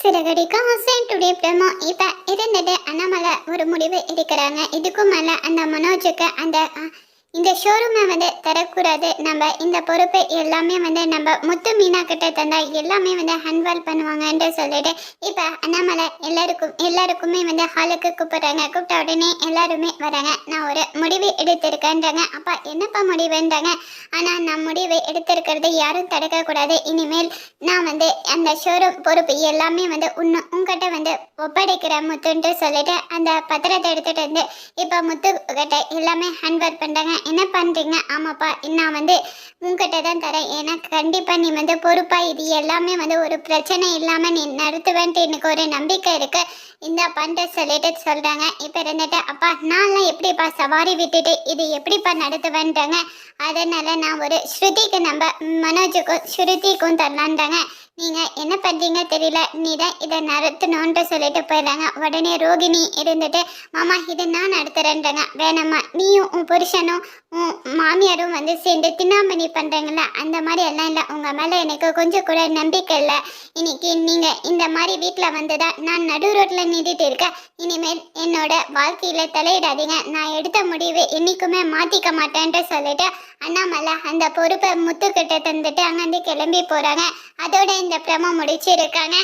Siragadikka Hussain today promo இப்போ இருந்துட்டு அண்ணாமலை ஒரு முடிவு எடுக்கிறாங்க. இதுக்கும் மேலே அந்த மனோஜுக்கு இந்த ஷோரூமை தரக்கூடாது. நம்ம இந்த பொறுப்பை எல்லாமே நம்ம முத்து மீனா கிட்ட தந்தா எல்லாமே ஹேண்ட்வால் பண்ணுவாங்கன்னு சொல்லிட்டு இப்போ அண்ணாமலை எல்லாருக்குமே ஹாலுக்கு கூப்பிட்றாங்க. கூப்பிட்ட உடனே எல்லாருமே வராங்க. நான் ஒரு முடிவு எடுத்திருக்கேன்றாங்க. அப்பா என்னப்பா முடிவுன்றாங்க. ஆனால் நான் முடிவு எடுத்திருக்கிறது யாரும் தடுக்கக்கூடாது. இனிமேல் நான் அந்த ஷோரூம் பொறுப்பு எல்லாமே உங்ககிட்ட ஒப்படைக்கிற முத்துன்ட்டு சொல்லிட்டு அந்த பத்திரத்தை எடுத்துட்டு இப்போ முத்து கிட்ட எல்லாமே ஹேண்ட்வால் பண்ணுறாங்க. என்ன பண்ணுறீங்க? ஆமாப்பா, நான் உங்ககிட்ட தான் தரேன். ஏன்னா கண்டிப்பாக நீ பொறுப்பாக இது எல்லாமே ஒரு பிரச்சனை இல்லாமல் நீ நடத்துவேன்ட்டு எனக்கு ஒரு நம்பிக்கை இருக்குது. இந்த பண்ணுற சொல்லிட்டு சொல்கிறாங்க. இப்போ இருந்துட்டு அப்பா நான்லாம் எப்படிப்பா சவாரி விட்டுட்டு இது எப்படிப்பா நடத்துவேன்றாங்க. அதனால் நான் ஒரு ஸ்ருதிக்கு நம்ம மனோஜுக்கும் ஸ்ருதிக்கும் தரலான்றாங்க. நீங்கள் என்ன பண்ணுறீங்க தெரியல, நீ தான் இதை நடத்தணுன்ட்டு சொல்லிட்டு போயிடுறாங்க. உடனே ரோகிணி இருந்துட்டு மாமா இதை நான் நடத்துகிறேன்றாங்க. வேணாம்மா, நீயும் உன் புருஷனும் உன் மாமியாரும் சேர்ந்து தின்னாமணி பண்ணுறீங்கள, அந்த மாதிரி எல்லாம் இல்லை. உங்கள் மேலே எனக்கு கொஞ்சம் கூட நம்பிக்கை இல்லை. இன்னைக்கு நீங்கள் இந்த மாதிரி வீட்டில் தான் நான் நடு ரோட்டில் நின்றுட்டு இருக்கேன். இனிமேல் என்னோட வாழ்க்கையில் தலையிடாதீங்க. நான் எடுத்த முடிவு என்றைக்குமே மாற்றிக்க மாட்டேன்ட்டு சொல்லிட்டு அண்ணாமலை அந்த பொறுப்பை முத்துக்கிட்ட தந்துட்டு அங்கேருந்து கிளம்பி போகிறாங்க. அதோட இந்த பிரமோ முடிச்சிருக்காங்க.